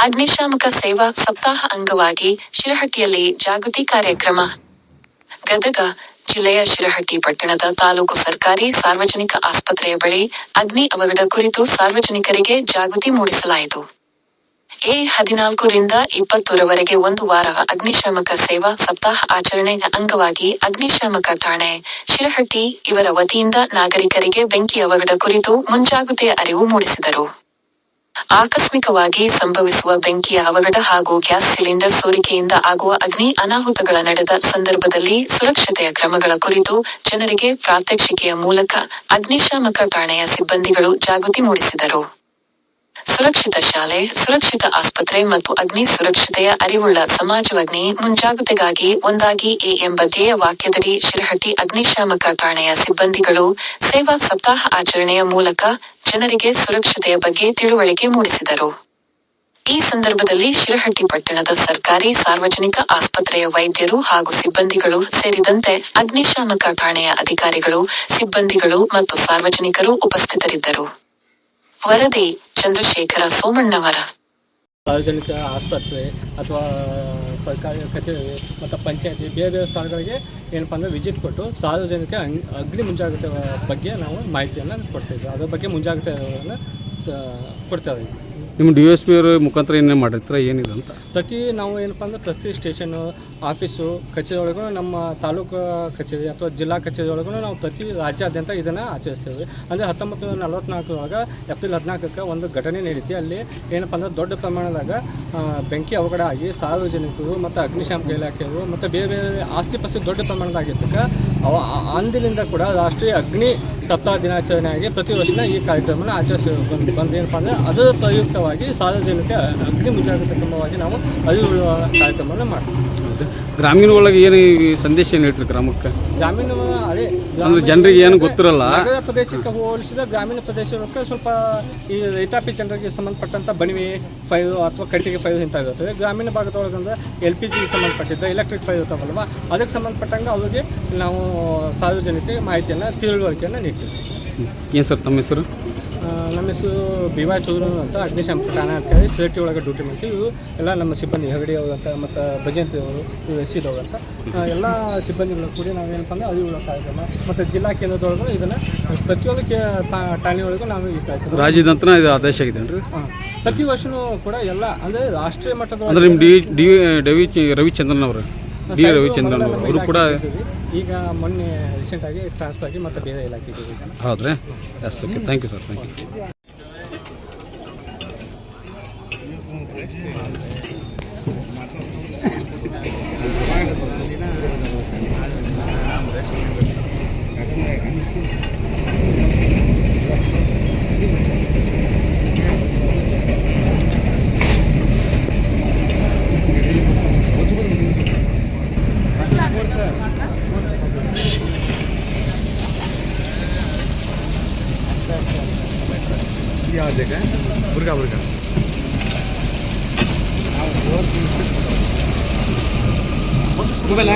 ಅಗ್ನಿಶಾಮಕ ಸೇವಾ ಸಪ್ತಾಹ ಅಂಗವಾಗಿ ಶಿರಹಟ್ಟಿಯಲ್ಲಿ ಜಾಗೃತಿ ಕಾರ್ಯಕ್ರಮ. ಗದಗ ಜಿಲ್ಲೆಯ ಶಿರಹಟ್ಟಿ ಪಟ್ಟಣದ ತಾಲೂಕು ಸರ್ಕಾರಿ ಸಾರ್ವಜನಿಕ ಆಸ್ಪತ್ರೆಯ ಬಳಿ ಅಗ್ನಿ ಅವಘಡ ಕುರಿತು ಸಾರ್ವಜನಿಕರಿಗೆ ಜಾಗೃತಿ ಮೂಡಿಸಲಾಯಿತು. 14 ರಿಂದ 20ರವರೆಗೆ ಒಂದು ವಾರ ಅಗ್ನಿಶಾಮಕ ಸೇವಾ ಸಪ್ತಾಹ ಆಚರಣೆ ಅಂಗವಾಗಿ ಅಗ್ನಿಶಾಮಕ ಠಾಣೆ, ಶಿರಹಟ್ಟಿ ಇವರ ವತಿಯಿಂದ ನಾಗರಿಕರಿಗೆ ಬೆಂಕಿ ಅವಘಡ ಕುರಿತು ಮುಂಜಾಗ್ರತೆಯ ಅರಿವು ಮೂಡಿಸಿದರು. ಆಕಸ್ಮಿಕವಾಗಿ ಸಂಭವಿಸುವ ಬೆಂಕಿಯ ಅವಘಡ ಹಾಗೂ ಗ್ಯಾಸ್ ಸಿಲಿಂಡರ್ ಸೋರಿಕೆಯಿಂದ ಆಗುವ ಅಗ್ನಿ ಅನಾಹುತಗಳ ನಡೆದ ಸಂದರ್ಭದಲ್ಲಿ ಸುರಕ್ಷತೆಯ ಕ್ರಮಗಳ ಕುರಿತು ಜನರಿಗೆ ಪ್ರಾತ್ಯಕ್ಷಿಕೆಯ ಮೂಲಕ ಅಗ್ನಿಶಾಮಕ ಠಾಣೆಯ ಸಿಬ್ಬಂದಿಗಳು ಜಾಗೃತಿ ಮೂಡಿಸಿದರು. ಸುರಕ್ಷಿತ ಶಾಲೆ, ಸುರಕ್ಷಿತ ಆಸ್ಪತ್ರೆ ಮತ್ತು ಅಗ್ನಿ ಸುರಕ್ಷತೆಯ ಅರಿವುಳ್ಳ ಸಮಾಜವಗ್ನಿ ಮುಂಜಾಗ್ರತೆಗಾಗಿ ಒಂದಾಗಿ ಎಂಬ ಧ್ಯೇಯ ವಾಕ್ಯದಡಿ ಶಿರಹಟ್ಟಿ ಅಗ್ನಿಶಾಮಕ ಠಾಣೆಯ ಸಿಬ್ಬಂದಿಗಳು ಸೇವಾ ಸಪ್ತಾಹ ಆಚರಣೆಯ ಮೂಲಕ ಜನರಿಗೆ ಸುರಕ್ಷತೆಯ ಬಗ್ಗೆ ತಿಳುವಳಿಕೆ ಮೂಡಿಸಿದರು. ಈ ಸಂದರ್ಭದಲ್ಲಿ ಶಿರಹಟ್ಟಿ ಪಟ್ಟಣದ ಸರ್ಕಾರಿ ಸಾರ್ವಜನಿಕ ಆಸ್ಪತ್ರೆಯ ವೈದ್ಯರು ಹಾಗೂ ಸಿಬ್ಬಂದಿಗಳು ಸೇರಿದಂತೆ ಅಗ್ನಿಶಾಮಕ ಠಾಣೆಯ ಅಧಿಕಾರಿಗಳು, ಸಿಬ್ಬಂದಿಗಳು ಮತ್ತು ಸಾರ್ವಜನಿಕರು ಉಪಸ್ಥಿತರಿದ್ದರು. ವರದಿ ಚಂದ್ರಶೇಖರ ಸೋಮಣ್ಣವರ. ಸಾರ್ವಜನಿಕ ಆಸ್ಪತ್ರೆ ಅಥವಾ ಸರ್ಕಾರಿ ಕಚೇರಿ ಮತ್ತು ಪಂಚಾಯತಿ ಬೇರೆ ಬೇರೆ ಸ್ಥಳಗಳಿಗೆ ಏನಪ್ಪ ಅಂದರೆ ವಿಸಿಟ್ ಕೊಟ್ಟು ಸಾರ್ವಜನಿಕ ಅಗ್ನಿ ಮುಂಜಾಗ್ರತೆ ಬಗ್ಗೆ ನಾವು ಮಾಹಿತಿಯನ್ನು ಕೊಡ್ತಾಯಿದ್ವಿ. ಅದ್ರ ಬಗ್ಗೆ ಮುಂಜಾಗ್ರತೆಯನ್ನು ಕೊಡ್ತಾಯಿದ್ವಿ. ನಿಮ್ಮ DSP ಅವರ ಮುಖಾಂತರ ಏನೇ ಮಾಡಿರ್ತೀರ ಏನಿದೆ ಅಂತ? ನಾವು ಏನಪ್ಪ ಅಂದರೆ ಪ್ರತಿ ಸ್ಟೇಷನ್ನು, ಆಫೀಸು, ಕಚೇರಿ ಒಳಗೂ ನಮ್ಮ ತಾಲೂಕು ಕಚೇರಿ ಅಥವಾ ಜಿಲ್ಲಾ ಕಚೇರಿ ಒಳಗೂ ನಾವು ಪ್ರತಿ ರಾಜ್ಯಾದ್ಯಂತ ಇದನ್ನು ಆಚರಿಸ್ತೇವೆ. ಅಂದರೆ 1944 ಏಪ್ರಿಲ್ 14 ಒಂದು ಘಟನೆ ನಡೀತಿ. ಅಲ್ಲಿ ಏನಪ್ಪ ಅಂದರೆ ದೊಡ್ಡ ಪ್ರಮಾಣದಾಗ ಬೆಂಕಿ ಅವಘಡ ಆಗಿ ಸಾರ್ವಜನಿಕರು ಮತ್ತು ಅಗ್ನಿಶಾಮಕ ಇಲಾಖೆಯವರು ಮತ್ತು ಬೇರೆ ಬೇರೆ ಆಸ್ತಿ ಪಾಸ್ತಿ ದೊಡ್ಡ ಪ್ರಮಾಣದಾಗಿದ್ದಕ್ಕೆ ಅಂದಿನಿಂದ ಕೂಡ ರಾಷ್ಟ್ರೀಯ ಅಗ್ನಿ ಸಪ್ತಾಹ ದಿನಾಚರಣೆಯಾಗಿ ಪ್ರತಿ ವರ್ಷ ಈ ಕಾರ್ಯಕ್ರಮನ ಆಚರಿಸಿ ಬಂದೇನಪ್ಪ ಅಂದರೆ ಅದರ ಪ್ರಯುಕ್ತವಾಗಿ ಸಾರ್ವಜನಿಕ ಅಗ್ನಿ ಮುಂಜಾಗ್ರತಾ ಕ್ರಮವಾಗಿ ನಾವು ಅರಿವು ಕಾರ್ಯಕ್ರಮವನ್ನು ಮಾಡ್ತೀವಿ. ಗ್ರಾಮೀಣ ಒಳಗೆ ಏನು ಸಂದೇಶ ಏನು ಹೇಳ್ತೀರಿ ಗ್ರಾಮಕ್ಕೆ? ಗ್ರಾಮೀಣ ಅದೇ ಅಂದರೆ ಜನರಿಗೆ ಏನು ಗೊತ್ತಿರಲ್ಲ. ನಗರ ಪ್ರದೇಶಕ್ಕೆ ಹೋಲಿಸಿದ ಗ್ರಾಮೀಣ ಪ್ರದೇಶಕ್ಕೆ ಸ್ವಲ್ಪ ಈ ರೈತಾಪಿ ಜನರಿಗೆ ಸಂಬಂಧಪಟ್ಟಂಥ ಬಣಿವೆ ಫೈಲ್ ಅಥವಾ ಕಟ್ಟಿಗೆ ಫೈಲ್ ಇಂಥಾಗಿರ್ತದೆ. ಗ್ರಾಮೀಣ ಭಾಗದೊಳಗಂದ್ರೆ LPG ಸಂಬಂಧಪಟ್ಟಿದ್ದ ಎಲೆಕ್ಟ್ರಿಕ್ ಫೈಲ್ ಇರ್ತಾವಲ್ವ, ಅದಕ್ಕೆ ಸಂಬಂಧಪಟ್ಟಂಗೆ ಅವರಿಗೆ ನಾವು ಸಾರ್ವಜನಿಕರಿಗೆ ಮಾಹಿತಿಯನ್ನು ತಿಳುವಳಿಕೆಯನ್ನು ನೀಡ್ತೀವಿ. ಏನು ಸರ್ ತಮ್ಮ ಹೆಸರು? ನಮ್ಮ ಹೆಸರು BY ಚೌಧರಿ ಅಂತ, ಅಗ್ನಿಶಾಮಕ ಠಾಣಾಧಿಕಾರಿ, ಸಿರಹಟ್ಟಿ ಒಳಗೆ ಡ್ಯೂಟಿ ಮಾಡ್ತೀವಿ. ಇವು ಎಲ್ಲ ನಮ್ಮ ಸಿಬ್ಬಂದಿ ಹೆಗಡೆ ಅವರು ಅಂತ ಮತ್ತು ಭಜಂತಿ ಅವರು, ರಶೀದ್ ಅವರು ಅಂತ ಎಲ್ಲ ಸಿಬ್ಬಂದಿಗಳು ಕೂಡಿ ನಾವೇನಪ್ಪ ಅಂದರೆ ಅರಿವುಳ್ಳ ಕಾರ್ಯಕ್ರಮ ಮತ್ತು ಜಿಲ್ಲಾ ಕೇಂದ್ರದೊಳಗೂ ಇದನ್ನು ಪ್ರತಿಯೊಂದು ಠಾಣೆಯೊಳಗೂ ನಾವು ಈ ಕಾರ್ಯಕ್ರಮ ರಾಜ್ಯದಂತ ಇದು ಆದೇಶ ಆಗಿದೆ ರೀ. ಪ್ರತಿ ವರ್ಷವೂ ಕೂಡ ಎಲ್ಲ ಅಂದರೆ ರಾಷ್ಟ್ರೀಯ ಮಟ್ಟದ ಅಂದರೆ ನಿಮ್ಮ ರವಿಚಂದ್ರನ್ ಅವರು ರವಿಚಂದ್ರನ್ ಅವರು ಕೂಡ ಈಗ ಮೊನ್ನೆ ರೀಸೆಂಟಾಗಿ ಟ್ರಾನ್ಸ್ಫರ್ ಆಗಿ ಮತ್ತು ಬೇರೆ ಇಲಾಖೆಗೆ. ಹೌದ್ರಾ? Yes, okay, thank you sir, thank you. क्या देखा बुर्गा बुर्गा मोबाइल